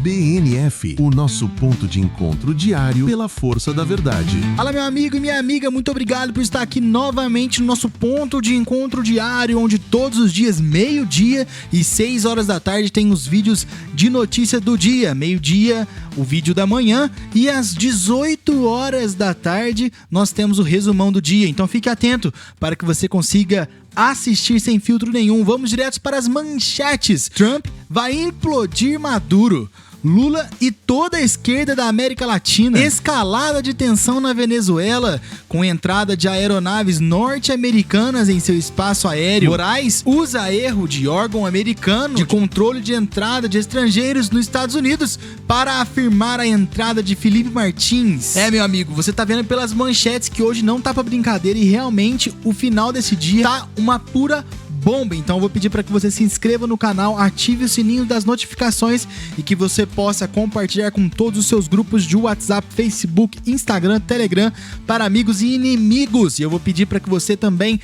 BNF, o nosso ponto de encontro diário pela força da verdade. Fala, meu amigo e minha amiga, muito obrigado por estar aqui novamente no nosso ponto de encontro diário, onde todos os dias, meio-dia e 6 horas da tarde, tem os vídeos de notícia do dia. Meio-dia, o vídeo da manhã, e às 18 horas da tarde, nós temos o resumão do dia. Então fique atento para que você consiga assistir sem filtro nenhum. Vamos direto para as manchetes. Trump vai implodir Maduro. Lula e toda a esquerda da América Latina. Escalada de tensão na Venezuela, com entrada de aeronaves norte-americanas em seu espaço aéreo. Moraes usa erro de órgão americano de controle de entrada de estrangeiros nos Estados Unidos para afirmar a entrada de Felipe Martins. Meu amigo, você tá vendo pelas manchetes que hoje não tá pra brincadeira e realmente o final desse dia tá uma pura bomba. Então eu vou pedir para que você se inscreva no canal, ative o sininho das notificações e que você possa compartilhar com todos os seus grupos de WhatsApp, Facebook, Instagram, Telegram, para amigos e inimigos. E eu vou pedir para que você também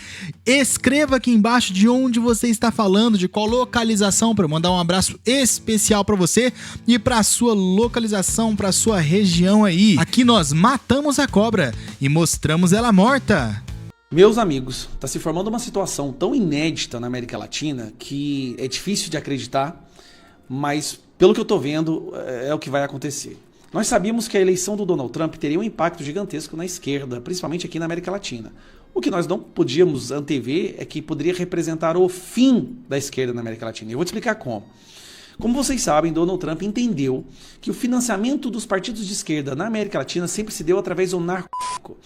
escreva aqui embaixo de onde você está falando, de qual localização, para eu mandar um abraço especial para você e para a sua localização, para a sua região aí. Aqui nós matamos a cobra e mostramos ela morta. Meus amigos, está se formando uma situação tão inédita na América Latina que é difícil de acreditar, mas pelo que eu estou vendo é o que vai acontecer. Nós sabíamos que a eleição do Donald Trump teria um impacto gigantesco na esquerda, principalmente aqui na América Latina. O que nós não podíamos antever é que poderia representar o fim da esquerda na América Latina. Eu vou te explicar como. Como vocês sabem, Donald Trump entendeu que o financiamento dos partidos de esquerda na América Latina sempre se deu através do narcotráfico.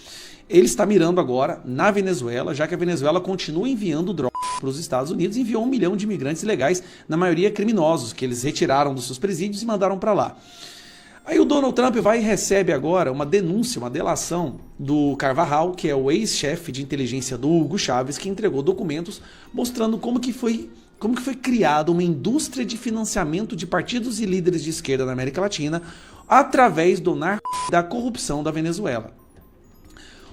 Ele está mirando agora na Venezuela, já que a Venezuela continua enviando drogas para os Estados Unidos e enviou 1 milhão de imigrantes ilegais, na maioria criminosos, que eles retiraram dos seus presídios e mandaram para lá. Aí o Donald Trump vai e recebe agora uma denúncia, uma delação do Carvajal, que é o ex-chefe de inteligência do Hugo Chávez, que entregou documentos mostrando como que foi criada uma indústria de financiamento de partidos e líderes de esquerda na América Latina através do da corrupção da Venezuela.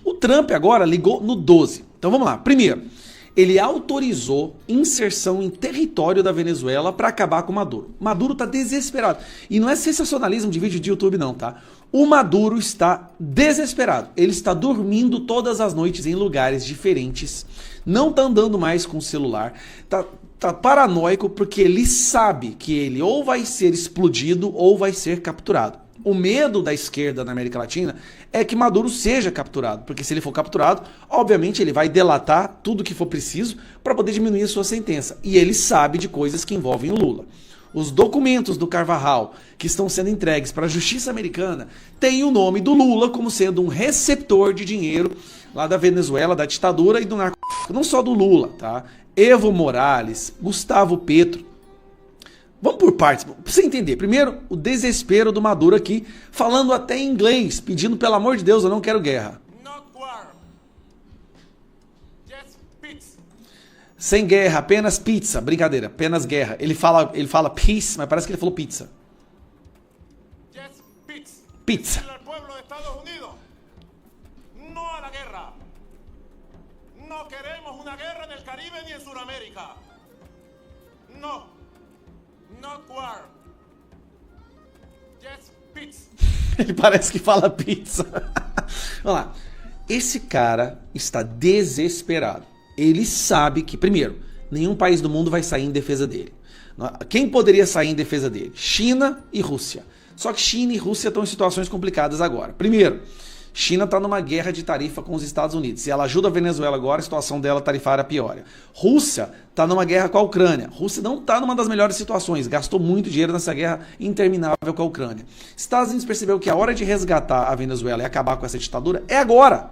O Trump agora ligou no 12. Então vamos lá. Primeiro, ele autorizou inserção em território da Venezuela para acabar com o Maduro. Maduro está desesperado. E não é sensacionalismo de vídeo de YouTube não, tá? O Maduro está desesperado. Ele está dormindo todas as noites em lugares diferentes. Não está andando mais com o celular. Tá paranoico porque ele sabe que ele ou vai ser explodido ou vai ser capturado. O medo da esquerda na América Latina é que Maduro seja capturado, porque se ele for capturado, obviamente ele vai delatar tudo que for preciso para poder diminuir a sua sentença. E ele sabe de coisas que envolvem o Lula. Os documentos do Carvajal que estão sendo entregues para a justiça americana têm o nome do Lula como sendo um receptor de dinheiro lá da Venezuela, da ditadura e do narcotráfico. Não só do Lula, tá? Evo Morales, Gustavo Petro. Vamos por partes, pra você entender. Primeiro, o desespero do Maduro aqui, falando até em inglês, pedindo, pelo amor de Deus, eu não quero guerra. Sem guerra, apenas pizza. Brincadeira, apenas guerra. Ele fala peace, mas parece que ele falou pizza. Pizza. No queremos una guerra en el Caribe ni en Sudamérica. No. Not war. Just pizza. Ele parece que fala pizza. Vamos lá. Esse cara está desesperado. Ele sabe que, primeiro, nenhum país do mundo vai sair em defesa dele. Quem poderia sair em defesa dele? China e Rússia. Só que China e Rússia estão em situações complicadas agora. Primeiro, China está numa guerra de tarifa com os Estados Unidos. Se ela ajuda a Venezuela agora, a situação dela tarifária piora. Rússia está numa guerra com a Ucrânia. Rússia não está numa das melhores situações. Gastou muito dinheiro nessa guerra interminável com a Ucrânia. Estados Unidos percebeu que a hora de resgatar a Venezuela e acabar com essa ditadura é agora.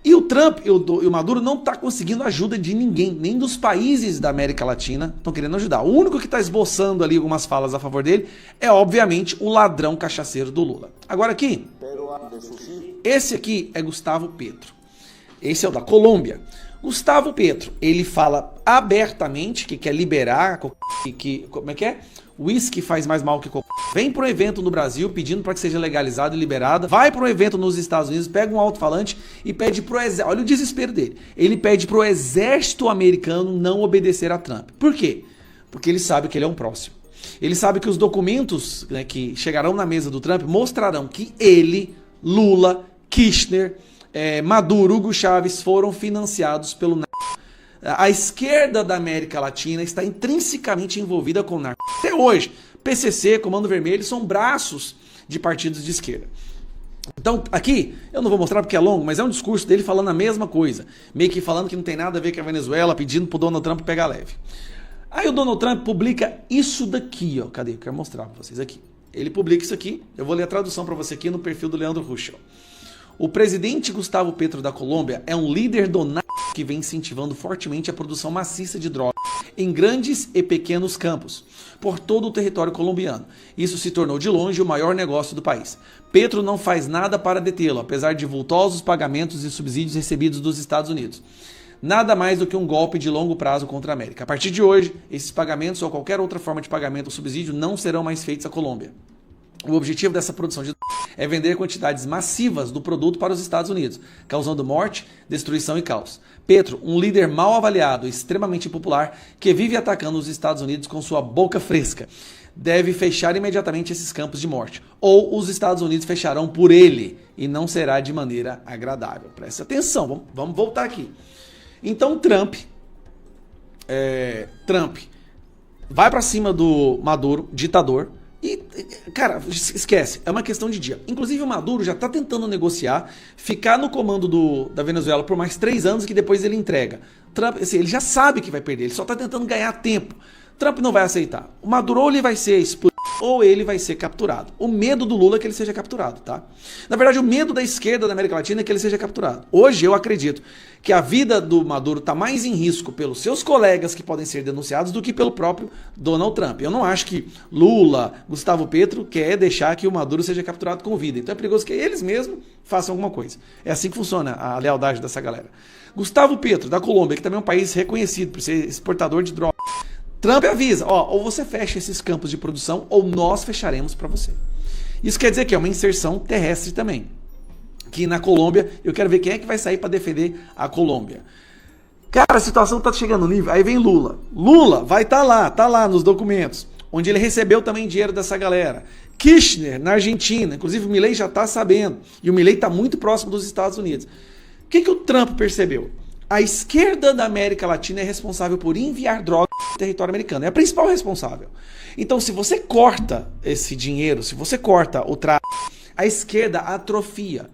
E o Trump e o Maduro não está conseguindo ajuda de ninguém, nem dos países da América Latina estão querendo ajudar. O único que está esboçando ali algumas falas a favor dele é, obviamente, o ladrão cachaceiro do Lula. Agora aqui, esse aqui é Gustavo Petro. Esse é o da Colômbia. Gustavo Petro, ele fala abertamente que quer liberar, como é que é? Whisky faz mais mal que cocaína. Vem para um evento no Brasil pedindo para que seja legalizado e liberado. Vai para um evento nos Estados Unidos, pega um alto-falante e pede pro exército. Olha o desespero dele. Ele pede pro exército americano não obedecer a Trump. Por quê? Porque ele sabe que ele é um próximo. Ele sabe que os documentos, né, que chegarão na mesa do Trump mostrarão que ele, Lula, Kirchner, Maduro, Hugo Chávez foram financiados pelo narco. A esquerda da América Latina está intrinsecamente envolvida com o narco. Até hoje, PCC, Comando Vermelho, são braços de partidos de esquerda. Então, aqui, eu não vou mostrar porque é longo, mas é um discurso dele falando a mesma coisa. Meio que falando que não tem nada a ver com a Venezuela, pedindo pro Donald Trump pegar leve. Aí o Donald Trump publica isso daqui, ó. Cadê? Eu quero mostrar pra vocês aqui. Ele publica isso aqui. Eu vou ler a tradução para você aqui no perfil do Leandro Ruschel. O presidente Gustavo Petro da Colômbia é um líder do narco que vem incentivando fortemente a produção maciça de drogas em grandes e pequenos campos por todo o território colombiano. Isso se tornou de longe o maior negócio do país. Petro não faz nada para detê-lo, apesar de vultosos pagamentos e subsídios recebidos dos Estados Unidos. Nada mais do que um golpe de longo prazo contra a América. A partir de hoje, esses pagamentos ou qualquer outra forma de pagamento ou subsídio não serão mais feitos à Colômbia. O objetivo dessa produção de é vender quantidades massivas do produto para os Estados Unidos, causando morte, destruição e caos. Petro, um líder mal avaliado e extremamente impopular, que vive atacando os Estados Unidos com sua boca fresca, deve fechar imediatamente esses campos de morte, ou os Estados Unidos fecharão por ele, e não será de maneira agradável. Preste atenção, vamos voltar aqui. Então Trump vai para cima do Maduro, ditador, e, cara, esquece, é uma questão de dia. Inclusive o Maduro já está tentando negociar, ficar no comando da Venezuela por mais 3 anos, que depois ele entrega. Trump, assim, ele já sabe que vai perder, ele só está tentando ganhar tempo. Trump não vai aceitar. O Maduro ou ele vai ser explodido, ou ele vai ser capturado. O medo do Lula é que ele seja capturado, tá? Na verdade, o medo da esquerda da América Latina é que ele seja capturado. Hoje, eu acredito que a vida do Maduro está mais em risco pelos seus colegas que podem ser denunciados do que pelo próprio Donald Trump. Eu não acho que Lula, Gustavo Petro quer deixar que o Maduro seja capturado com vida. Então é perigoso que eles mesmos façam alguma coisa. É assim que funciona a lealdade dessa galera. Gustavo Petro, da Colômbia, que também é um país reconhecido por ser exportador de drogas. Trump avisa, ou você fecha esses campos de produção, ou nós fecharemos para você. Isso quer dizer que é uma inserção terrestre também. Que na Colômbia, eu quero ver quem é que vai sair para defender a Colômbia. Cara, a situação tá chegando no nível, aí vem Lula. Lula vai tá lá nos documentos, onde ele recebeu também dinheiro dessa galera. Kirchner, na Argentina, inclusive o Milei já tá sabendo, e o Milei tá muito próximo dos Estados Unidos. O que o Trump percebeu? A esquerda da América Latina é responsável por enviar drogas no território americano. É a principal responsável. Então, se você corta esse dinheiro, se você corta o tráfico, a esquerda atrofia.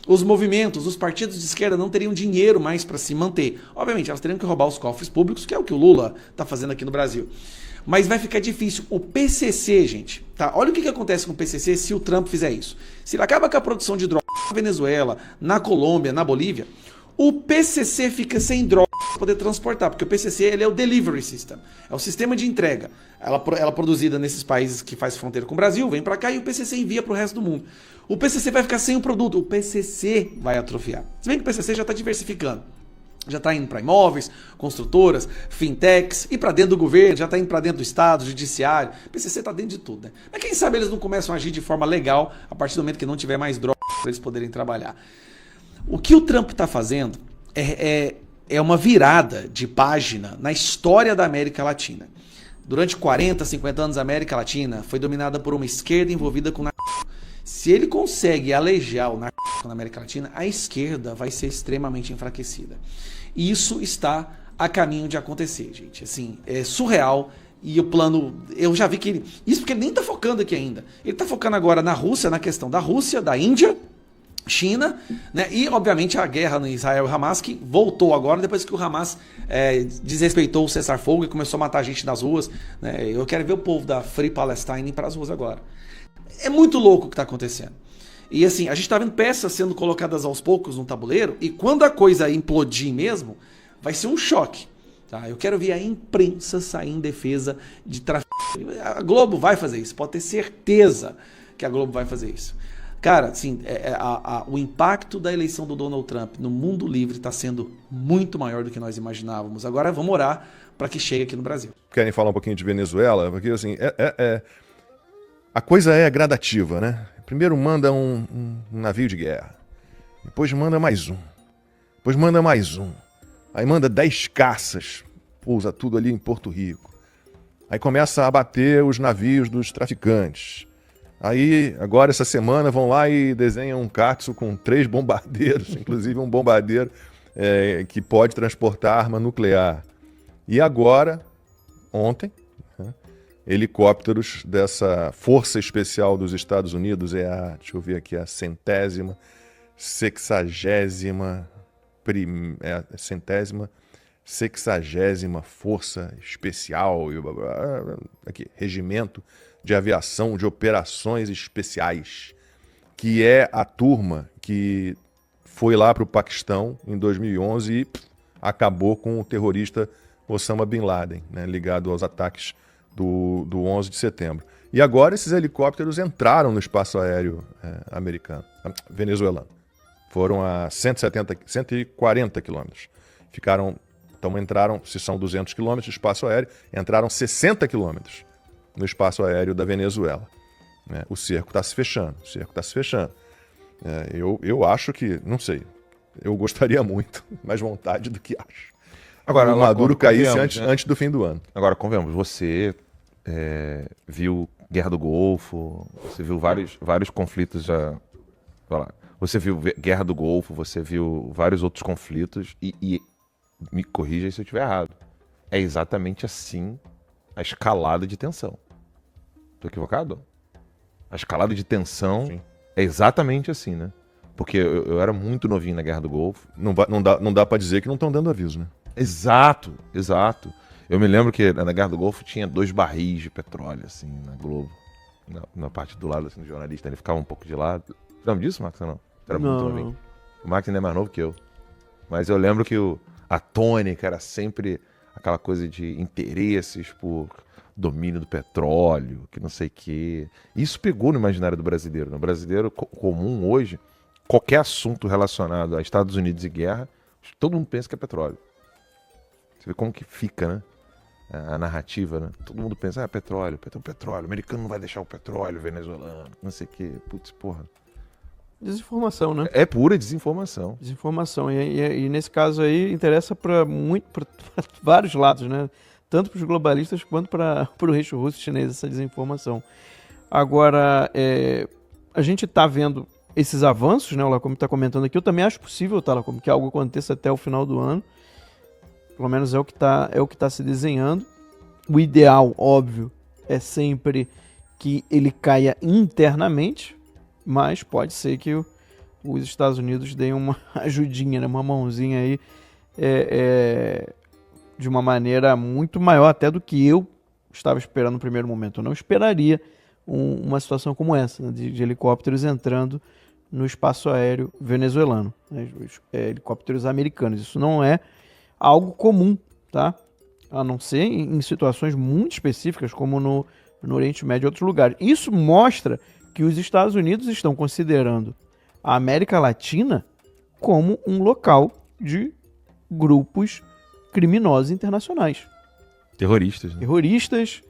Os movimentos, os partidos de esquerda não teriam dinheiro mais para se manter. Obviamente, elas teriam que roubar os cofres públicos, que é o que o Lula está fazendo aqui no Brasil. Mas vai ficar difícil. O PCC, gente, tá? Olha o que acontece com o PCC se o Trump fizer isso. Se ele acaba com a produção de drogas na Venezuela, na Colômbia, na Bolívia, o PCC fica sem droga para poder transportar, porque o PCC ele é o delivery system, é o sistema de entrega. Ela é produzida nesses países que faz fronteira com o Brasil, vem para cá e o PCC envia para o resto do mundo. O PCC vai ficar sem o produto, o PCC vai atrofiar. Se bem que o PCC já está diversificando, já está indo para imóveis, construtoras, fintechs, e para dentro do governo, já está indo para dentro do Estado, judiciário. O PCC está dentro de tudo, né? Mas quem sabe eles não começam a agir de forma legal a partir do momento que não tiver mais droga para eles poderem trabalhar. O que o Trump está fazendo é uma virada de página na história da América Latina. Durante 40, 50 anos, a América Latina foi dominada por uma esquerda envolvida com narcotráfico. Se ele consegue alejar o narcotráfico na América Latina, a esquerda vai ser extremamente enfraquecida. E isso está a caminho de acontecer, gente. Assim, é surreal. E o plano, eu já vi que ele... Isso porque ele nem está focando aqui ainda. Ele está focando agora na Rússia, na questão da Rússia, da Índia, China, né? E obviamente a guerra no Israel e Hamas, que voltou agora depois que o Hamas desrespeitou o cessar-fogo e começou a matar gente nas ruas, né? Eu quero ver o povo da Free Palestine ir para as ruas agora. É muito louco o que está acontecendo. E assim, a gente está vendo peças sendo colocadas aos poucos no tabuleiro, e quando a coisa implodir mesmo, vai ser um choque. Tá? Eu quero ver a imprensa sair em defesa de traficante. A Globo vai fazer isso, pode ter certeza que a Globo vai fazer isso. Cara, assim, o impacto da eleição do Donald Trump no mundo livre está sendo muito maior do que nós imaginávamos. Agora vamos orar para que chegue aqui no Brasil. Querem falar um pouquinho de Venezuela? Porque assim, a coisa é gradativa, né? Primeiro manda um navio de guerra, depois manda mais um, depois manda mais um, aí manda 10 caças, pousa tudo ali em Porto Rico. Aí começa a abater os navios dos traficantes. Aí, agora, essa semana, vão lá e desenham um Katsu com 3 bombardeiros, inclusive um bombardeiro que pode transportar arma nuclear. E agora, ontem, né, helicópteros dessa Força Especial dos Estados Unidos, deixa eu ver aqui, a centésima sexagésima Força Especial, aqui, Regimento de Aviação de Operações Especiais, que é a turma que foi lá para o Paquistão em 2011 e acabou com o terrorista Osama Bin Laden, né, ligado aos ataques do 11 de setembro. E agora esses helicópteros entraram no espaço aéreo venezuelano. Foram a 140 quilômetros. Então entraram, se são 200 quilômetros de espaço aéreo, entraram 60 quilômetros no espaço aéreo da Venezuela. Né? O cerco está se fechando. Eu acho que, não sei, eu gostaria muito, mais vontade do que acho. Agora, o Maduro caísse né? antes do fim do ano. Agora, convenhamos, você viu Guerra do Golfo, você viu vários conflitos já. Você viu Guerra do Golfo, você viu vários outros conflitos e me corrija se eu estiver errado. É exatamente assim a escalada de tensão. Tô equivocado? A escalada de tensão Sim. é exatamente assim, né? Porque eu era muito novinho na Guerra do Golfo. Não dá para dizer que não estão dando aviso, né? Exato. Eu me lembro que na Guerra do Golfo tinha 2 barris de petróleo, assim, na Globo. Na parte do lado, assim, do jornalista. Ele ficava um pouco de lado. Você lembra disso, Max, ou não? Era muito novinho. O Max ainda é mais novo que eu. Mas eu lembro que a tônica era sempre aquela coisa de interesses por domínio do petróleo, que não sei o quê. Isso pegou no imaginário do brasileiro. No brasileiro comum hoje, qualquer assunto relacionado a Estados Unidos e guerra, todo mundo pensa que é petróleo. Você vê como que fica, né? A narrativa, né? Todo mundo pensa, petróleo, o americano não vai deixar o petróleo, venezuelano, não sei o quê. Putz, porra. Desinformação, né? É pura desinformação. Desinformação. E nesse caso aí interessa para vários lados, né? Tanto para os globalistas quanto para o eixo russo e chinês, essa desinformação. Agora, a gente está vendo esses avanços, né? O Lacombe está comentando aqui. Eu também acho possível, tá, Lacombe, que algo aconteça até o final do ano. Pelo menos é o que tá se desenhando. O ideal, óbvio, é sempre que ele caia internamente, mas pode ser que os Estados Unidos deem uma ajudinha, né? Uma mãozinha aí de uma maneira muito maior até do que eu estava esperando no primeiro momento. Eu não esperaria uma situação como essa, né? de helicópteros entrando no espaço aéreo venezuelano, né? Helicópteros americanos. Isso não é algo comum, tá? A não ser em situações muito específicas, como no Oriente Médio e outros lugares. Isso mostra que os Estados Unidos estão considerando a América Latina como um local de grupos criminosos internacionais. Terroristas, né? Terroristas,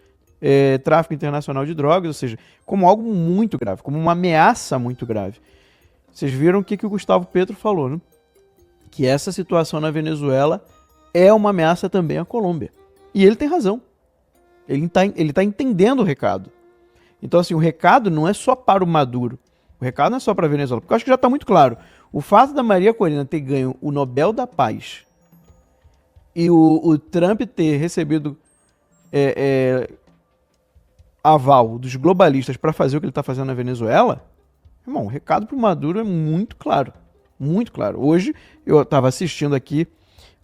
tráfico internacional de drogas, ou seja, como algo muito grave, como uma ameaça muito grave. Vocês viram o que o Gustavo Petro falou, né? Que essa situação na Venezuela é uma ameaça também à Colômbia. E ele tem razão. Ele tá entendendo o recado. Então, assim, o recado não é só para o Maduro. O recado não é só para a Venezuela. Porque eu acho que já está muito claro. O fato da Maria Corina ter ganho o Nobel da Paz e o Trump ter recebido aval dos globalistas para fazer o que ele está fazendo na Venezuela, irmão, o recado para o Maduro é muito claro. Muito claro. Hoje, eu estava assistindo aqui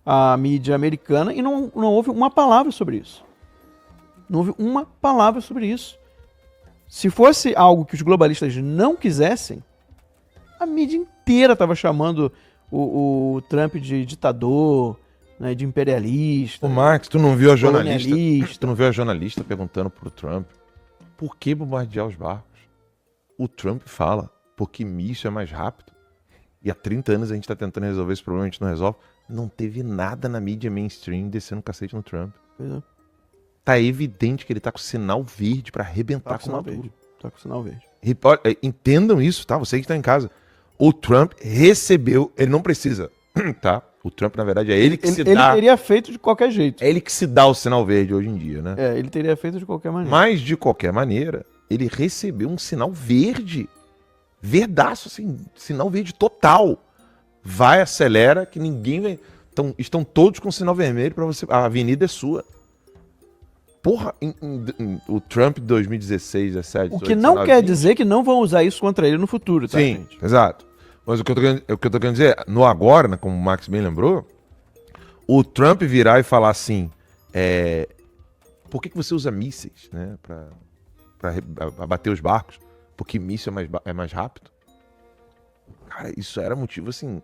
a mídia americana e não houve uma palavra sobre isso. Não houve uma palavra sobre isso. Se fosse algo que os globalistas não quisessem, a mídia inteira estava chamando o Trump de ditador, né, de imperialista. Ô Marx, tu não viu a colonialista. jornalista perguntando pro Trump por que bombardear os barcos? O Trump fala, porque míssil é mais rápido. E há 30 anos a gente tá tentando resolver esse problema, a gente não resolve. Não teve nada na mídia mainstream descendo o cacete no Trump. Pois é. Tá evidente que ele tá com sinal verde pra arrebentar com o Maduro. Tá com sinal verde. Entendam isso, tá? Você que tá em casa. O Trump recebeu, ele não precisa, tá? O Trump, na verdade, é ele que se Ele dá... teria feito de qualquer jeito. É ele que se dá o sinal verde hoje em dia, né? É, ele teria feito de qualquer maneira. Mas, de qualquer maneira, ele recebeu um sinal verde. Verdaço, assim, sinal verde total. Vai, acelera, que ninguém vai... Estão todos com sinal vermelho pra você... A avenida é sua. Porra, o Trump de 2016, 17, O que não quer dizer que não vão usar isso contra ele no futuro, tá, Sim, gente? exato. Mas o que eu tô querendo dizer, no agora, né, como o Max bem lembrou, o Trump virar e falar assim, por que você usa mísseis, né, pra abater os barcos? Porque míssil é mais rápido? Cara, isso era motivo, assim...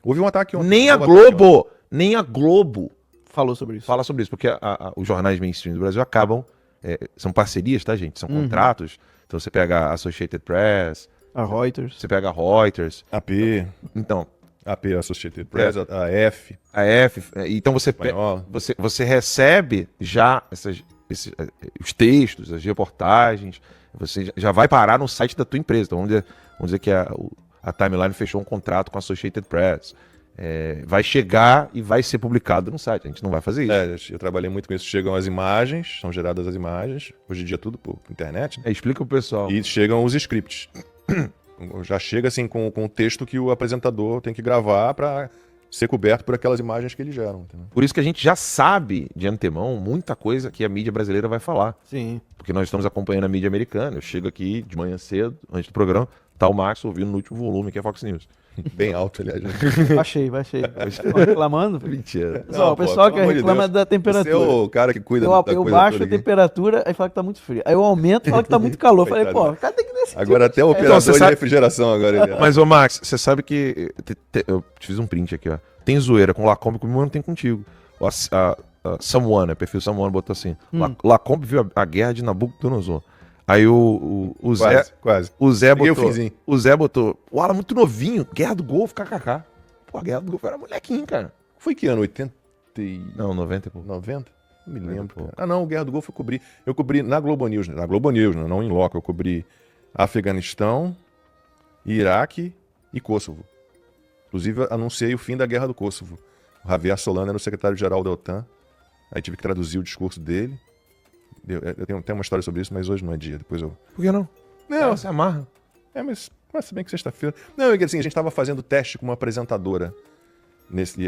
Houve um ataque ontem. Nem a Globo Falou sobre isso. fala sobre isso, porque os jornais mainstream do Brasil acabam, são parcerias, tá, gente? São contratos. Então você pega a Associated Press, A Reuters. você pega a Reuters. AP, Então, Associated Press, a F, a F. Então espanhola. você recebe já os textos, as reportagens, você já vai parar no site da tua empresa. Então vamos dizer que a Timeline fechou um contrato com a Associated Press. Vai chegar e vai ser publicado no site. A gente não vai fazer isso. Eu trabalhei muito com isso. Chegam as imagens, são geradas as imagens. Hoje em dia tudo por internet. Né? Explica pro pessoal. E chegam os scripts. Já chega assim com o texto que o apresentador tem que gravar para ser coberto por aquelas imagens que eles geram. Entendeu? Por isso que a gente já sabe de antemão muita coisa que a mídia brasileira vai falar. Sim. Porque nós estamos acompanhando a mídia americana. Eu chego aqui de manhã cedo, antes do programa, tá o Max ouvindo no último volume, que é Fox News. Bem alto, aliás. Né? Baixei. Estão reclamando? Mentira. Pessoal, o pessoal que reclama da temperatura. Você é o cara que cuida da coisa Eu baixo toda a aqui. temperatura, aí fala que tá muito frio. Aí eu aumento e fala que tá muito calor. Falei, pô, o cara tem que decidir. Agora até o Então, operador você de sabe- refrigeração agora. Ele é. Mas, ô Max, você sabe que... eu te fiz um print aqui, ó. Tem zoeira com Lacombe comigo, mas não tem contigo. A Someone, perfil Someone botou assim. Lacombe viu a guerra de Nabucodonosor. Aí o Zé... Quase. O Zé Peguei o botou... finzinho. O Zé botou... O Alan muito novinho. Guerra do Golfo, kkk. Pô, a Guerra do Golfo era molequinho, cara. Foi que ano? 80 e... Não, 90 e pouco. 90? Não me 90 e lembro. pouco. Cara. Não, o Guerra do Golfo eu cobri. Eu cobri na Globo News, né? Na Globo News, né? Não em loco. Eu cobri Afeganistão, Iraque e Kosovo. Inclusive, anunciei o fim da Guerra do Kosovo. O Javier Solana era o secretário-geral da OTAN. Aí tive que traduzir o discurso dele. Eu tenho uma história sobre isso, mas hoje não é dia. Depois eu... Por que não? Não, Você amarra. mas se bem que sexta-feira... Não, é que assim, a gente estava fazendo teste com uma apresentadora.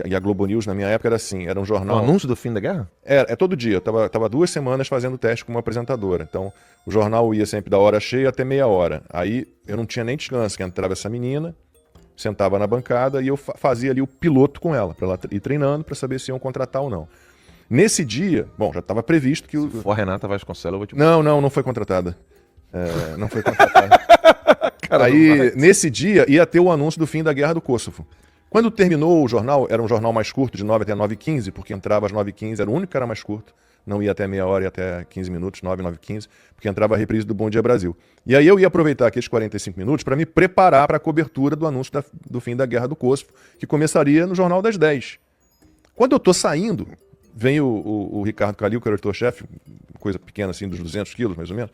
E a Globo News, na minha época, era assim, era um O jornal... anúncio do fim da guerra? É todo dia. Eu tava 2 semanas fazendo teste com uma apresentadora. Então, o jornal ia sempre da hora cheia até meia hora. Aí, eu não tinha nem descanso, que entrava essa menina, sentava na bancada e eu fazia ali o piloto com ela, para ela ir treinando, para saber se iam contratar ou não. Nesse dia, bom, já estava previsto que o... Se for a Renata Vasconcelos, eu vou te... Não foi contratada. Não foi contratada. Aí, nesse dia, ia ter o anúncio do fim da Guerra do Kosovo. Quando terminou o jornal, era um jornal mais curto, de 9 até 9h15, porque entrava às 9h15, era o único que era mais curto. Não ia até meia hora, ia até 15 minutos, 9h15, porque entrava a reprise do Bom Dia Brasil. E aí eu ia aproveitar aqueles 45 minutos para me preparar para a cobertura do anúncio do fim da Guerra do Kosovo, que começaria no Jornal das 10. Quando eu tô saindo, vem o Ricardo Calil, que era o editor-chefe, coisa pequena assim, dos 200 quilos, mais ou menos,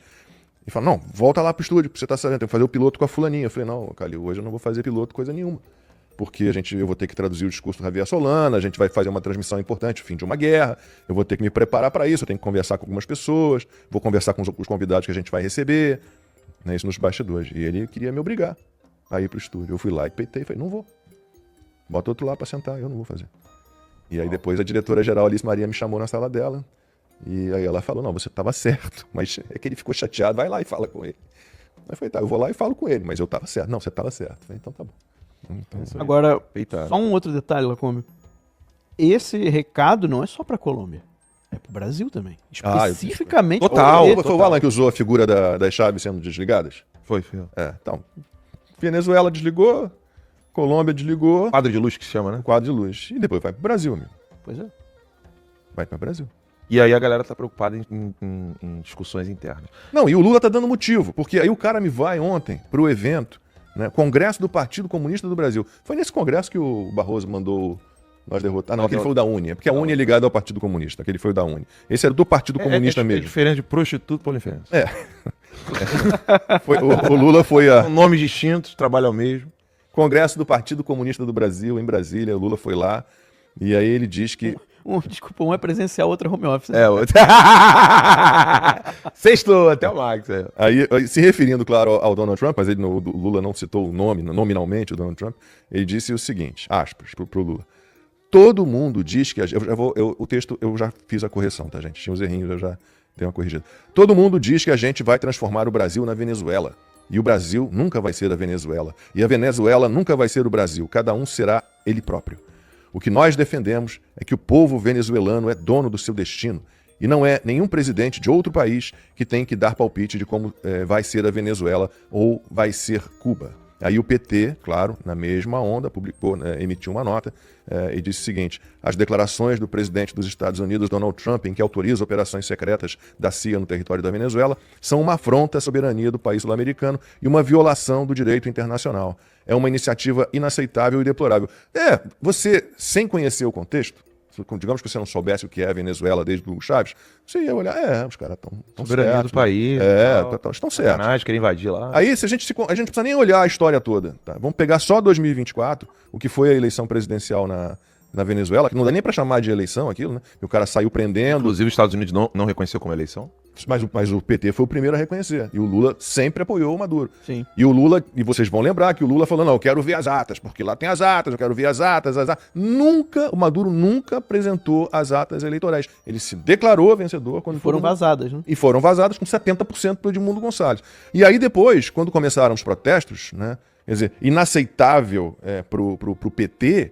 e fala, não, volta lá pro estúdio, porque você tá sabendo, tem que fazer o piloto com a fulaninha. Eu falei, não, Calil, hoje eu não vou fazer piloto coisa nenhuma. Porque eu vou ter que traduzir o discurso do Javier Solana, a gente vai fazer uma transmissão importante, o fim de uma guerra, eu vou ter que me preparar para isso, eu tenho que conversar com algumas pessoas, vou conversar com os convidados que a gente vai receber, né, isso nos bastidores. E ele queria me obrigar a ir pro estúdio. Eu fui lá e peitei e falei, não vou. Bota outro lá para sentar, eu não vou fazer. E aí depois a diretora-geral Alice Maria me chamou na sala dela, e aí ela falou, não, você estava certo, mas é que ele ficou chateado, vai lá e fala com ele. Eu falei, tá, eu vou lá e falo com ele, mas eu estava certo. Não, você estava certo. Eu falei, então tá bom. Agora, Eita. só um outro detalhe, Lacombe. Esse recado não é só pra Colômbia. É pro Brasil também. Especificamente pra Total. Colômbia. Foi o Alan que usou a figura das chaves sendo desligadas? Foi. Então, Venezuela desligou, Colômbia desligou, Quadro de luz que se chama, né? quadro de luz. E depois vai pro Brasil, amigo. Pois é. Vai pro Brasil. E aí a galera tá preocupada em discussões internas. Não, e o Lula tá dando motivo, porque aí o cara me vai ontem pro evento, né, Congresso do Partido Comunista do Brasil. Foi nesse congresso que o Barroso mandou nós derrotar. Ah, não, aquele foi o da Uni, porque a Uni é ligada ao Partido Comunista, aquele foi o da Uni. Esse era do Partido Comunista É mesmo. diferente de prostituto para OnlyFans. O Lula foi a São nomes distintos, trabalham ao mesmo. Congresso do Partido Comunista do Brasil, em Brasília, o Lula foi lá. E aí ele diz que... Desculpa, um é presencial, outro é home office. É, outro. Sextou, até o Max. É. Aí, se referindo, claro, ao Donald Trump, mas o Lula não citou o nome, nominalmente, o Donald Trump, ele disse o seguinte, aspas, pro Lula. Todo mundo diz que... o texto, eu já fiz a correção, tá, gente? Tinha uns errinhos, eu já tenho uma corrigida. Todo mundo diz que a gente vai transformar o Brasil na Venezuela. E o Brasil nunca vai ser a Venezuela. E a Venezuela nunca vai ser o Brasil. Cada um será ele próprio. O que nós defendemos é que o povo venezuelano é dono do seu destino e não é nenhum presidente de outro país que tem que dar palpite de como vai ser a Venezuela ou vai ser Cuba. Aí o PT, claro, na mesma onda, emitiu uma nota e disse o seguinte: as declarações do presidente dos Estados Unidos, Donald Trump, em que autoriza operações secretas da CIA no território da Venezuela, são uma afronta à soberania do país sul-americano e uma violação do direito internacional. É uma iniciativa inaceitável e deplorável. Você, sem conhecer o contexto, digamos que você não soubesse o que é a Venezuela desde o Hugo Chávez, você ia olhar, os caras estão soberania certos, do país. estão certos. Querem invadir lá. Aí, a gente não precisa nem olhar a história toda. Tá? Vamos pegar só 2024, o que foi a eleição presidencial na Venezuela, que não dá nem para chamar de eleição aquilo, né? E o cara saiu prendendo. Inclusive, os Estados Unidos não reconheceu como eleição. Mas o PT foi o primeiro a reconhecer. E o Lula sempre apoiou o Maduro. Sim. E o Lula, e vocês vão lembrar que o Lula falou, não, eu quero ver as atas, porque lá tem as atas, eu quero ver as atas. O Maduro nunca apresentou as atas eleitorais. Ele se declarou vencedor quando foram vazadas, né? E foram vazadas com 70% pelo Edmundo Gonçalves. E aí depois, quando começaram os protestos, né, quer dizer, inaceitável pro PT,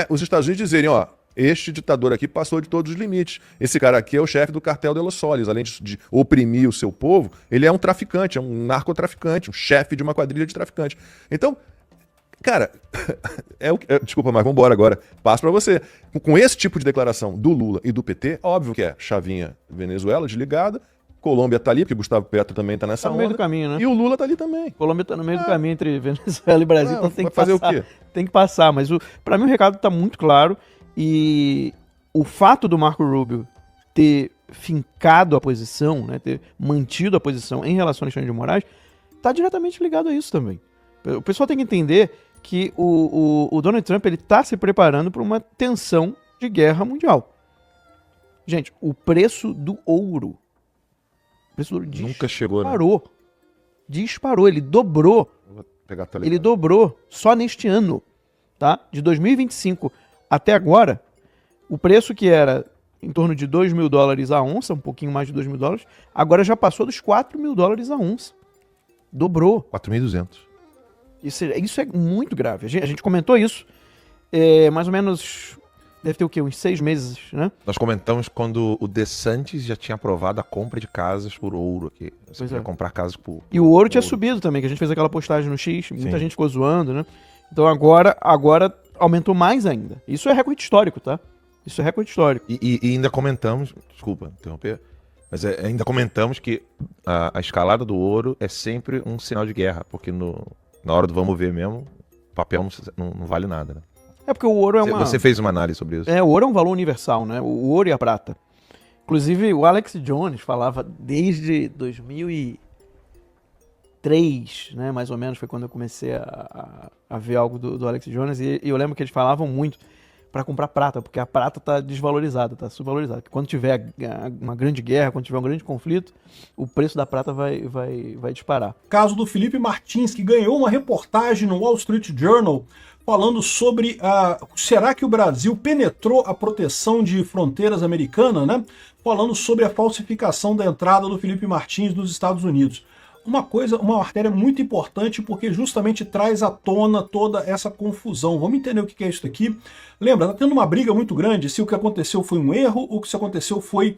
os Estados Unidos dizerem, este ditador aqui passou de todos os limites. Esse cara aqui é o chefe do cartel de Los Solis. Além de oprimir o seu povo, ele é um traficante, é um narcotraficante, um chefe de uma quadrilha de traficantes. Então, cara, desculpa, mas vamos embora agora. Passo para você. Com esse tipo de declaração do Lula e do PT, óbvio que é chavinha Venezuela desligada, Colômbia tá ali, porque Gustavo Petro também tá nessa no meio do caminho, né? E o Lula tá ali também. Colômbia tá no meio do caminho entre Venezuela e Brasil, então tem que fazer passar. O quê? Tem que passar, mas para mim o recado tá muito claro e o fato do Marco Rubio ter fincado a posição, né, ter mantido a posição em relação a Alexandre de Moraes, tá diretamente ligado a isso também. O pessoal tem que entender que o Donald Trump ele tá se preparando para uma tensão de guerra mundial. Gente, o preço do ouro nunca chegou, né? Disparou, ele dobrou. Vou pegar a Ele dobrou só neste ano, tá? De 2025 até agora, o preço que era em torno de $2.000 a onça, um pouquinho mais de $2.000, agora já passou dos $4.000 a onça. Dobrou. 4.200. Isso é muito grave. A gente comentou isso mais ou menos, deve ter o quê? Uns 6 meses, né? Nós comentamos quando o DeSantis já tinha aprovado a compra de casas por ouro aqui. Você podia comprar casas por E o ouro tinha subido também, que a gente fez aquela postagem no X, muita gente ficou zoando, né? Então agora aumentou mais ainda. Isso é recorde histórico, tá? Isso é recorde histórico. E ainda comentamos, desculpa interromper, mas ainda comentamos que a escalada do ouro é sempre um sinal de guerra, porque na hora do vamos ver mesmo, papel não vale nada, né? É porque o ouro é Você fez uma análise sobre isso. O ouro é um valor universal, né? O ouro e a prata. Inclusive, o Alex Jones falava desde 2003, né? Mais ou menos, foi quando eu comecei a ver algo do Alex Jones. E eu lembro que eles falavam muito para comprar prata, porque a prata tá desvalorizada, tá subvalorizada. Quando tiver uma grande guerra, quando tiver um grande conflito, o preço da prata vai disparar. Caso do Felipe Martins, que ganhou uma reportagem no Wall Street Journal falando sobre será que o Brasil penetrou a proteção de fronteiras americana, né? Falando sobre a falsificação da entrada do Felipe Martins nos Estados Unidos. Uma matéria muito importante porque justamente traz à tona toda essa confusão. Vamos entender o que é isso aqui. Lembra, tá tendo uma briga muito grande se o que aconteceu foi um erro ou se aconteceu foi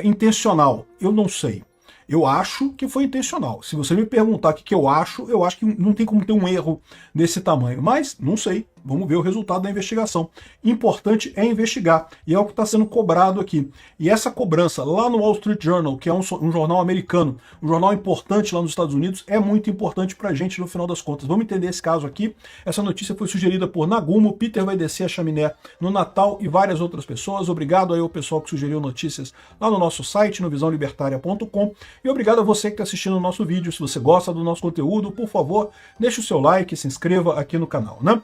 intencional. Eu não sei. Eu acho que foi intencional. Se você me perguntar o que eu acho que não tem como ter um erro desse tamanho. Mas, não sei. Vamos ver o resultado da investigação. Importante é investigar. E é o que está sendo cobrado aqui. E essa cobrança lá no Wall Street Journal, que é um jornal americano, um jornal importante lá nos Estados Unidos, é muito importante para a gente no final das contas. Vamos entender esse caso aqui. Essa notícia foi sugerida por Nagumo, Peter vai descer a chaminé no Natal e várias outras pessoas. Obrigado aí ao pessoal que sugeriu notícias lá no nosso site, no visãolibertaria.com. E obrigado a você que está assistindo o nosso vídeo. Se você gosta do nosso conteúdo, por favor, deixe o seu like, se inscreva aqui no canal, né?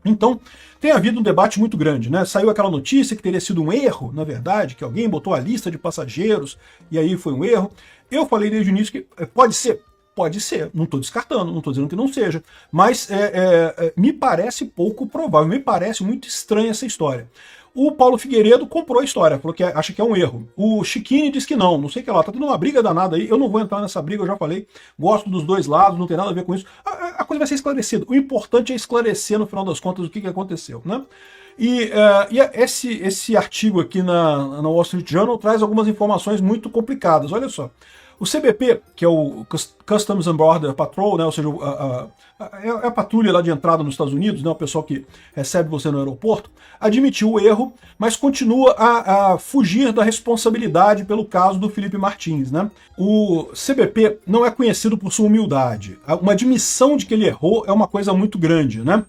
Então, tem havido um debate muito grande, né? Saiu aquela notícia que teria sido um erro, na verdade, que alguém botou a lista de passageiros e aí foi um erro. Eu falei desde o início que pode ser. Pode ser, não estou descartando, não estou dizendo que não seja, mas me parece pouco provável, me parece muito estranha essa história. O Paulo Figueiredo comprou a história, falou que acha que é um erro. O Chiquini diz que não sei o que lá, tá tendo uma briga danada aí, eu não vou entrar nessa briga, eu já falei, gosto dos dois lados, não tem nada a ver com isso. A coisa vai ser esclarecida, o importante é esclarecer no final das contas o que aconteceu, né? E esse artigo aqui na Wall Street Journal traz algumas informações muito complicadas, olha só. O CBP, que é o Customs and Border Patrol, né, ou seja, é a patrulha lá de entrada nos Estados Unidos, né, o pessoal que recebe você no aeroporto, admitiu o erro, mas continua a fugir da responsabilidade pelo caso do Felipe Martins, né? O CBP não é conhecido por sua humildade. Uma admissão de que ele errou é uma coisa muito grande, né?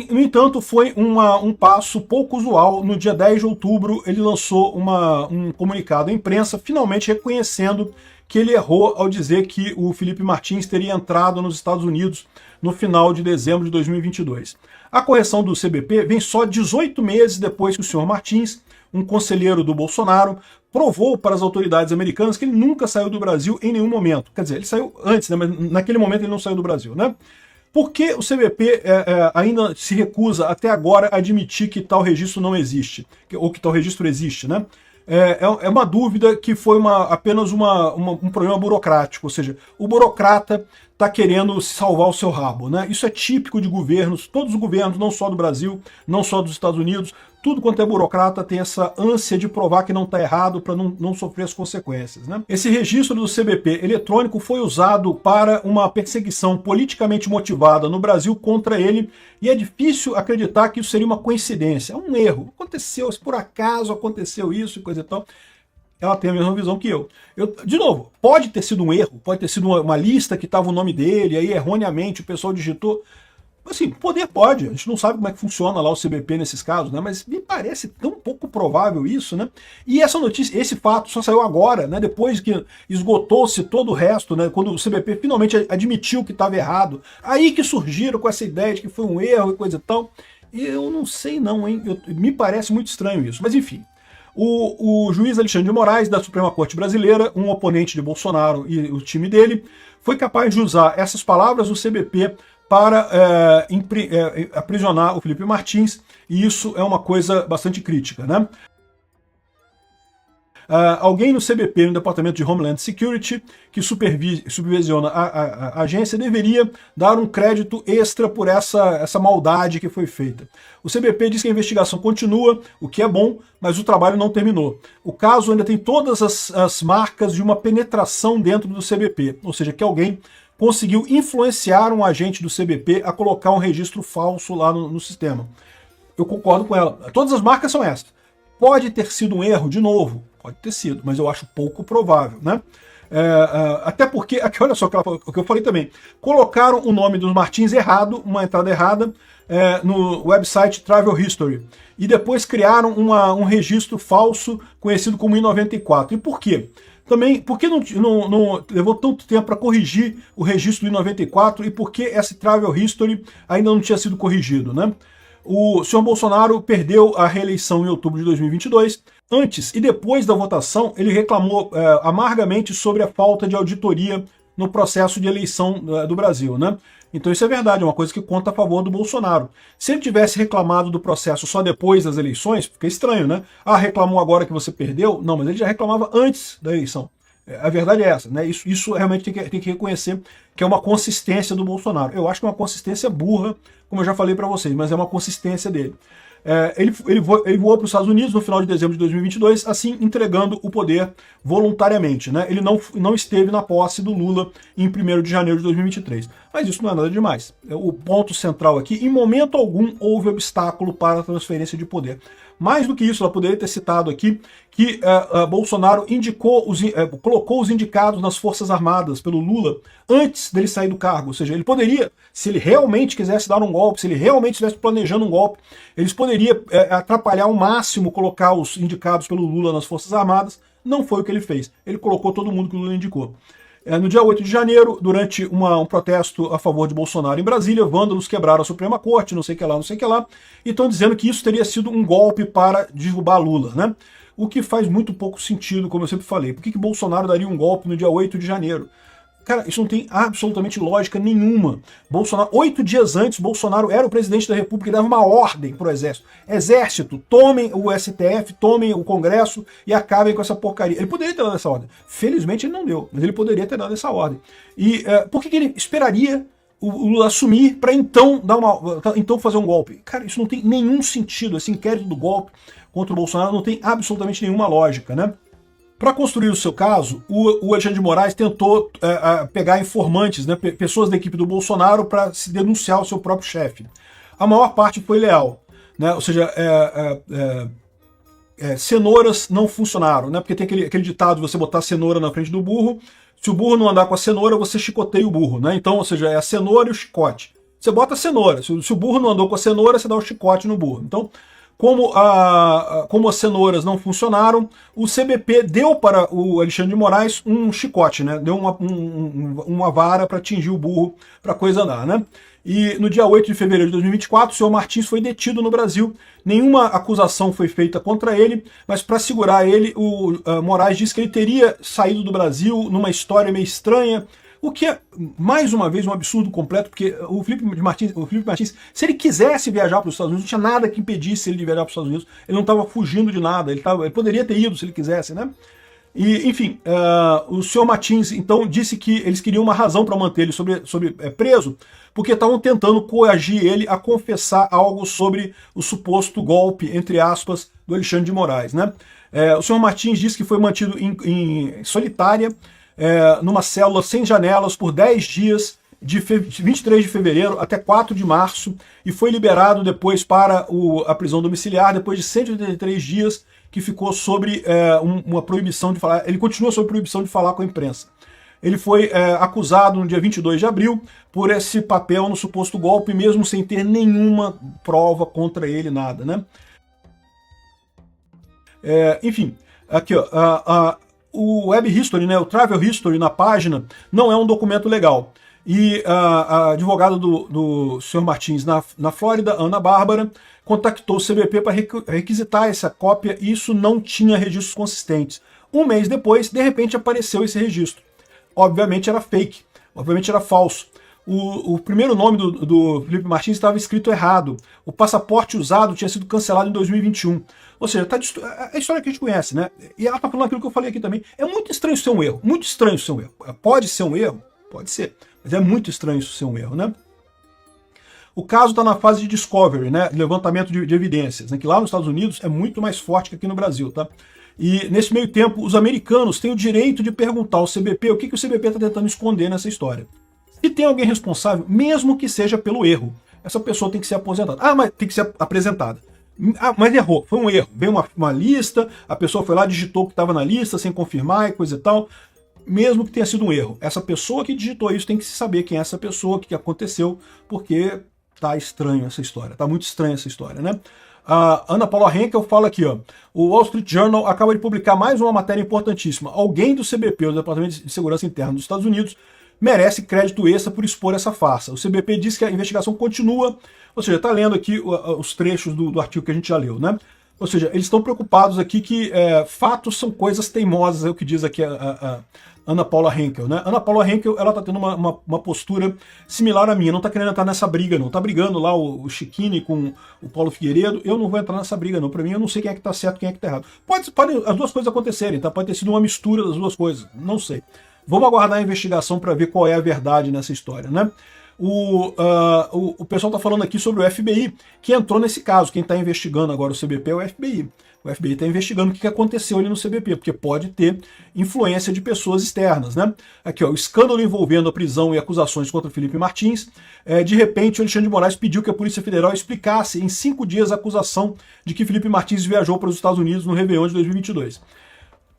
No entanto, foi um passo pouco usual. No dia 10 de outubro, ele lançou um comunicado à imprensa, finalmente reconhecendo que ele errou ao dizer que o Felipe Martins teria entrado nos Estados Unidos no final de dezembro de 2022. A correção do CBP vem só 18 meses depois que o senhor Martins, um conselheiro do Bolsonaro, provou para as autoridades americanas que ele nunca saiu do Brasil em nenhum momento. Quer dizer, ele saiu antes, né, mas naquele momento ele não saiu do Brasil, né? Por que o CBP ainda se recusa até agora a admitir que tal registro não existe, ou que tal registro existe, né? É uma dúvida que foi apenas um problema burocrático, ou seja, o burocrata está querendo salvar o seu rabo, né? Isso é típico de governos, todos os governos, não só do Brasil, não só dos Estados Unidos, tudo quanto é burocrata tem essa ânsia de provar que não está errado para não sofrer as consequências, né? Esse registro do CBP eletrônico foi usado para uma perseguição politicamente motivada no Brasil contra ele, e é difícil acreditar que isso seria uma coincidência, é um erro. Aconteceu, se por acaso aconteceu isso e coisa e tal. Ela tem a mesma visão que eu. De novo, pode ter sido um erro, pode ter sido uma lista que estava o nome dele, aí erroneamente o pessoal digitou. Assim, poder pode, a gente não sabe como é que funciona lá o CBP nesses casos, né? Mas me parece tão pouco provável isso, né? E essa notícia, esse fato só saiu agora, né? Depois que esgotou-se todo o resto, né? Quando o CBP finalmente admitiu que estava errado, aí que surgiram com essa ideia de que foi um erro e coisa e tal. E eu não sei não, hein? Me parece muito estranho isso, mas enfim. O juiz Alexandre de Moraes, da Suprema Corte Brasileira, um oponente de Bolsonaro e o time dele, foi capaz de usar essas palavras do CBP para aprisionar o Felipe Martins, e isso é uma coisa bastante crítica, né? Alguém no CBP, no Departamento de Homeland Security, que supervisiona a agência, deveria dar um crédito extra por essa maldade que foi feita. O CBP diz que a investigação continua, o que é bom, mas o trabalho não terminou. O caso ainda tem todas as marcas de uma penetração dentro do CBP, ou seja, que alguém conseguiu influenciar um agente do CBP a colocar um registro falso lá no sistema. Eu concordo com ela. Todas as marcas são essas. Pode ter sido um erro, de novo, pode ter sido, mas eu acho pouco provável, né? Até porque, aqui, olha só o que eu falei também, colocaram o nome dos Martins errado, uma entrada errada, no website Travel History, e depois criaram um registro falso conhecido como I-94. E por quê? Também, por que não levou tanto tempo para corrigir o registro do I-94 e por que esse Travel History ainda não tinha sido corrigido, né? O senhor Bolsonaro perdeu a reeleição em outubro de 2022. Antes e depois da votação, ele reclamou amargamente sobre a falta de auditoria no processo de eleição do Brasil, né? Então isso é verdade, é uma coisa que conta a favor do Bolsonaro. Se ele tivesse reclamado do processo só depois das eleições, fica estranho, né? Ah, reclamou agora que você perdeu? Não, mas ele já reclamava antes da eleição. A verdade é essa, né? Isso realmente tem que reconhecer que é uma consistência do Bolsonaro. Eu acho que é uma consistência burra, como eu já falei para vocês, mas é uma consistência dele. Ele voou para os Estados Unidos no final de dezembro de 2022, assim entregando o poder voluntariamente, né? Ele não esteve na posse do Lula em 1º de janeiro de 2023. Mas isso não é nada demais. O ponto central aqui, em momento algum houve obstáculo para a transferência de poder. Mais do que isso, ela poderia ter citado aqui que Bolsonaro colocou os indicados nas Forças Armadas pelo Lula antes dele sair do cargo. Ou seja, ele poderia, se ele realmente quisesse dar um golpe, se ele realmente estivesse planejando um golpe, eles poderiam atrapalhar ao máximo colocar os indicados pelo Lula nas Forças Armadas. Não foi o que ele fez. Ele colocou todo mundo que o Lula indicou. No dia 8 de janeiro, durante um protesto a favor de Bolsonaro em Brasília, vândalos quebraram a Suprema Corte, não sei o que lá, não sei o que lá, e estão dizendo que isso teria sido um golpe para derrubar Lula, né? O que faz muito pouco sentido, como eu sempre falei. Por que Bolsonaro daria um golpe no dia 8 de janeiro? Cara, isso não tem absolutamente lógica nenhuma. 8 dias antes, Bolsonaro era o presidente da República e dava uma ordem para o Exército. Exército, tomem o STF, tomem o Congresso e acabem com essa porcaria. Ele poderia ter dado essa ordem. Felizmente ele não deu, mas ele poderia ter dado essa ordem. E por que ele esperaria o Lula assumir para então fazer um golpe? Cara, isso não tem nenhum sentido. Esse inquérito do golpe contra o Bolsonaro não tem absolutamente nenhuma lógica, né? Para construir o seu caso, o Alexandre de Moraes tentou pegar informantes, né, pessoas da equipe do Bolsonaro, para se denunciar o seu próprio chefe. A maior parte foi leal, né? Ou seja, cenouras não funcionaram, né? Porque tem aquele ditado de você botar a cenoura na frente do burro. Se o burro não andar com a cenoura, você chicoteia o burro, né? Então, ou seja, é a cenoura e o chicote. Você bota a cenoura. Se o burro não andou com a cenoura, você dá o chicote no burro. Então, como as cenouras não funcionaram, o CBP deu para o Alexandre de Moraes um chicote, né? Deu uma vara para atingir o burro, para a coisa andar, né? E no dia 8 de fevereiro de 2024, o senhor Martins foi detido no Brasil. Nenhuma acusação foi feita contra ele, mas para segurar ele, o Moraes disse que ele teria saído do Brasil numa história meio estranha, o que é, mais uma vez, um absurdo completo, porque o Felipe Martins, se ele quisesse viajar para os Estados Unidos, não tinha nada que impedisse ele de viajar para os Estados Unidos, ele não estava fugindo de nada, ele poderia ter ido se ele quisesse, né? E, enfim, o senhor Martins, então, disse que eles queriam uma razão para manter ele preso, porque estavam tentando coagir ele a confessar algo sobre o suposto golpe, entre aspas, do Alexandre de Moraes, né? O senhor Martins disse que foi mantido em solitária, numa célula sem janelas por 10 dias, de 23 de fevereiro até 4 de março, e foi liberado depois para a prisão domiciliar, depois de 183 dias, que ficou sobre uma proibição de falar. Ele continua sob proibição de falar com a imprensa. Ele foi acusado no dia 22 de abril por esse papel no suposto golpe, mesmo sem ter nenhuma prova contra ele, nada, né? Enfim, aqui, ó, o Web History, né, o Travel History na página, não é um documento legal. E a advogada do Sr. Martins na Flórida, Ana Bárbara, contactou o CBP para requisitar essa cópia, e isso não tinha registros consistentes. Um mês depois, de repente, apareceu esse registro. Obviamente era fake, obviamente era falso. O primeiro nome do Felipe Martins estava escrito errado. O passaporte usado tinha sido cancelado em 2021. Ou seja, é a história que a gente conhece, né? E ela está falando aquilo que eu falei aqui também. É muito estranho ser um erro, muito estranho ser um erro. Pode ser um erro? Pode ser. Mas é muito estranho isso ser um erro, né? O caso está na fase de discovery, né? Levantamento de evidências, né? Que lá nos Estados Unidos é muito mais forte que aqui no Brasil, tá? E nesse meio tempo, os americanos têm o direito de perguntar ao CBP o que o CBP está tentando esconder nessa história. Se tem alguém responsável, mesmo que seja pelo erro, essa pessoa tem que ser aposentada. Mas tem que ser apresentada. Mas errou, foi um erro. Veio uma lista, a pessoa foi lá, digitou o que estava na lista, sem confirmar e coisa e tal. Mesmo que tenha sido um erro, essa pessoa que digitou isso tem que saber quem é essa pessoa, o que aconteceu, porque tá estranho essa história, tá muito estranha essa história, né? A Ana Paula Henkel fala aqui, ó, o Wall Street Journal acaba de publicar mais uma matéria importantíssima. Alguém do CBP, o Departamento de Segurança Interna dos Estados Unidos, merece crédito extra por expor essa farsa. O CBP diz que a investigação continua, ou seja, está lendo aqui os trechos do artigo que a gente já leu, né? Ou seja, eles estão preocupados aqui que fatos são coisas teimosas, é o que diz aqui a Ana Paula Henkel, né? Ana Paula Henkel, ela tá tendo uma postura similar à minha, não tá querendo entrar nessa briga, não. Tá brigando lá o Chiquini com o Paulo Figueiredo, eu não vou entrar nessa briga, não. Pra mim, eu não sei quem é que tá certo, quem é que tá errado. Pode as duas coisas acontecerem, tá? Pode ter sido uma mistura das duas coisas, não sei. Vamos aguardar a investigação para ver qual é a verdade nessa história, né? O pessoal está falando aqui sobre o FBI, que entrou nesse caso. Quem está investigando agora o CBP é o FBI. O FBI está investigando o que aconteceu ali no CBP, porque pode ter influência de pessoas externas, né? Aqui, ó, o escândalo envolvendo a prisão e acusações contra Felipe Martins. De repente, o Alexandre de Moraes pediu que a Polícia Federal explicasse em 5 dias a acusação de que Felipe Martins viajou para os Estados Unidos no Réveillon de 2022.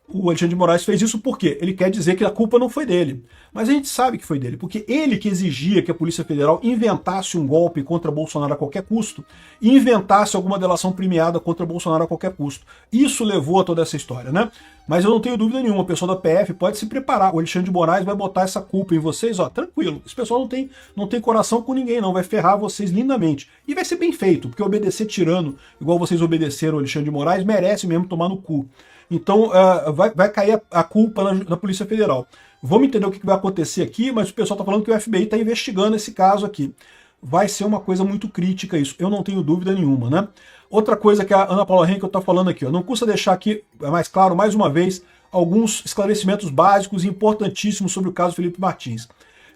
O Alexandre de Moraes fez isso porque ele quer dizer que a culpa não foi dele. Mas a gente sabe que foi dele, porque ele que exigia que a Polícia Federal inventasse um golpe contra Bolsonaro a qualquer custo e inventasse alguma delação premiada contra Bolsonaro a qualquer custo. Isso levou a toda essa história, né? Mas eu não tenho dúvida nenhuma, o pessoal da PF pode se preparar. O Alexandre de Moraes vai botar essa culpa em vocês, ó, tranquilo. Esse pessoal não tem coração com ninguém, não. Vai ferrar vocês lindamente. E vai ser bem feito, porque obedecer tirano, igual vocês obedeceram o Alexandre de Moraes, merece mesmo tomar no cu. Então vai cair a culpa na Polícia Federal. Vamos entender o que vai acontecer aqui, mas o pessoal está falando que o FBI está investigando esse caso aqui. Vai ser uma coisa muito crítica isso, eu não tenho dúvida nenhuma, né? Outra coisa que a Ana Paula Henkel está falando aqui, ó, não custa deixar aqui, mais claro, mais uma vez, alguns esclarecimentos básicos e importantíssimos sobre o caso Felipe Martins.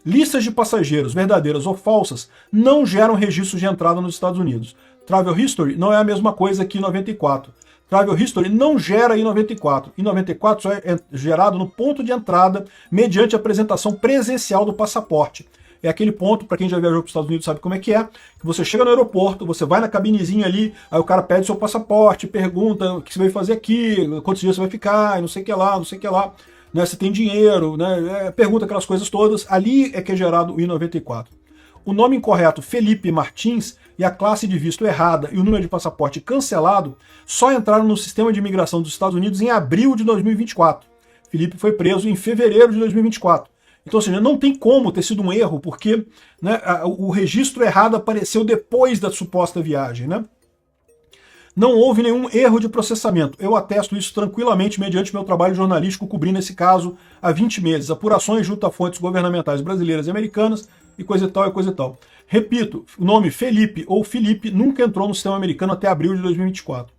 Listas de passageiros, verdadeiras ou falsas, não geram registros de entrada nos Estados Unidos. Travel History não é a mesma coisa que 94. Travel History não gera I-94. I-94 só é gerado no ponto de entrada mediante apresentação presencial do passaporte. É aquele ponto, para quem já viajou para os Estados Unidos sabe como é, que você chega no aeroporto, você vai na cabinezinha ali, aí o cara pede seu passaporte, pergunta o que você veio fazer aqui, quantos dias você vai ficar, e não sei o que lá, não sei o que lá, né, se tem dinheiro, né, pergunta aquelas coisas todas, ali é que é gerado o I-94. O nome incorreto, Felipe Martins, e a classe de visto errada e o número de passaporte cancelado só entraram no sistema de imigração dos Estados Unidos em abril de 2024. Felipe foi preso em fevereiro de 2024. Então, ou seja, não tem como ter sido um erro, porque, né, o registro errado apareceu depois da suposta viagem, né? Não houve nenhum erro de processamento. Eu atesto isso tranquilamente mediante meu trabalho jornalístico cobrindo esse caso há 20 meses. Apurações junto a fontes governamentais brasileiras e americanas e coisa e tal e coisa e tal. Repito, o nome Felipe ou Felipe nunca entrou no sistema americano até abril de 2024.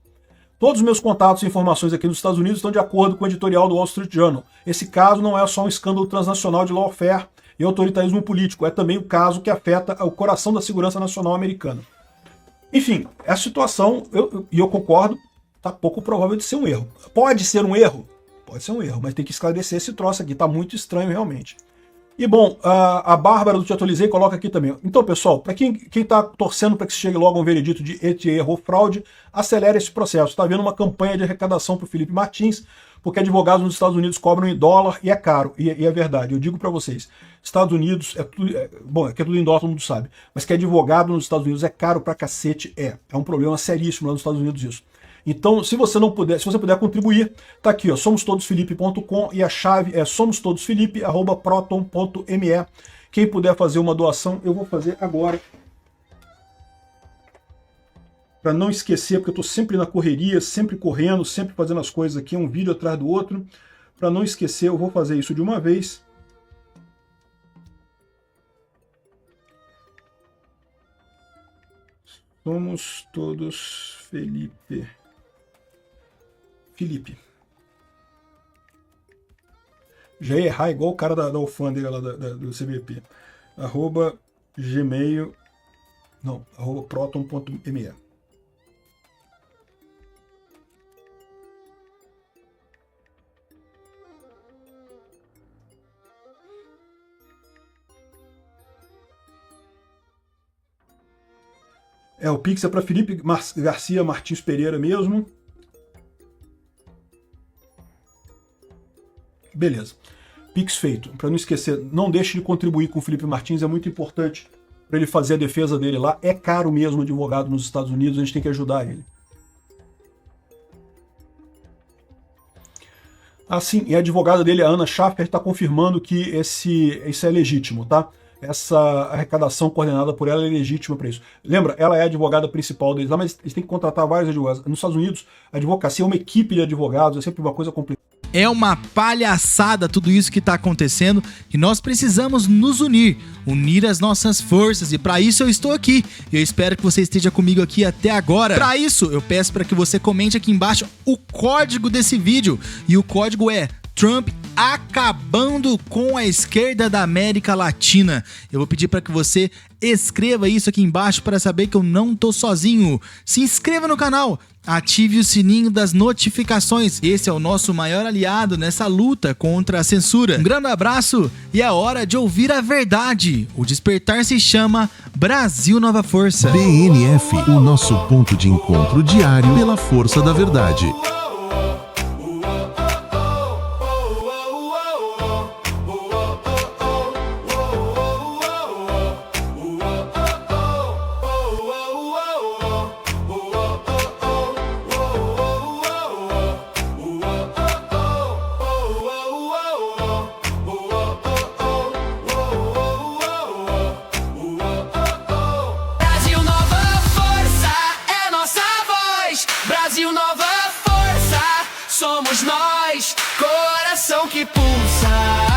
Todos os meus contatos e informações aqui nos Estados Unidos estão de acordo com o editorial do Wall Street Journal. Esse caso não é só um escândalo transnacional de lawfare e autoritarismo político, é também o caso que afeta o coração da segurança nacional americana. Enfim, essa situação, eu concordo, está pouco provável de ser um erro. Pode ser um erro? Pode ser um erro, mas tem que esclarecer esse troço aqui, está muito estranho realmente. E bom, a Bárbara do Te Atualizei coloca aqui também. Então, pessoal, para quem está torcendo para que se chegue logo a um veredito de erro ou fraude, acelere esse processo. Está havendo uma campanha de arrecadação para o Felipe Martins, porque advogados nos Estados Unidos cobram em dólar e é caro. E é verdade, eu digo para vocês, Estados Unidos, bom, é que é tudo em dólar, todo mundo sabe, mas que advogado nos Estados Unidos é caro pra cacete, é um problema seríssimo lá nos Estados Unidos isso. Então, se você puder contribuir, tá aqui, ó, somostodosfelipe.com e a chave é somostodosfelipe@proton.me. Quem puder fazer uma doação, eu vou fazer agora. Para não esquecer, porque eu tô sempre na correria, sempre correndo, sempre fazendo as coisas aqui, um vídeo atrás do outro. Para não esquecer, eu vou fazer isso de uma vez. Somos todos Felipe. Já ia errar igual o cara da alfândega lá do CBP. @gmail. Não, @proton.me. O Pix é para Felipe Garcia Martins Pereira mesmo. Beleza. Pix feito. Para não esquecer, não deixe de contribuir com o Felipe Martins, é muito importante para ele fazer a defesa dele lá. É caro mesmo advogado nos Estados Unidos, a gente tem que ajudar ele. Assim, e a advogada dele, a Ana Schaffer, está confirmando que isso é legítimo, tá? Essa arrecadação coordenada por ela é legítima para isso. Lembra, ela é a advogada principal deles lá, mas eles têm que contratar vários advogados. Nos Estados Unidos, a advocacia é uma equipe de advogados, é sempre uma coisa complicada. É uma palhaçada tudo isso que está acontecendo e nós precisamos nos unir as nossas forças e para isso eu estou aqui. Eu espero que você esteja comigo aqui até agora. Para isso, eu peço para que você comente aqui embaixo o código desse vídeo e o código é Trump acabando com a esquerda da América Latina. Eu vou pedir para que você escreva isso aqui embaixo para saber que eu não tô sozinho. Se inscreva no canal, ative o sininho das notificações. Esse é o nosso maior aliado nessa luta contra a censura. Um grande abraço e é hora de ouvir a verdade. O despertar se chama Brasil Nova Força. BNF, o nosso ponto de encontro diário pela força da verdade. somos nós, coração que pulsa.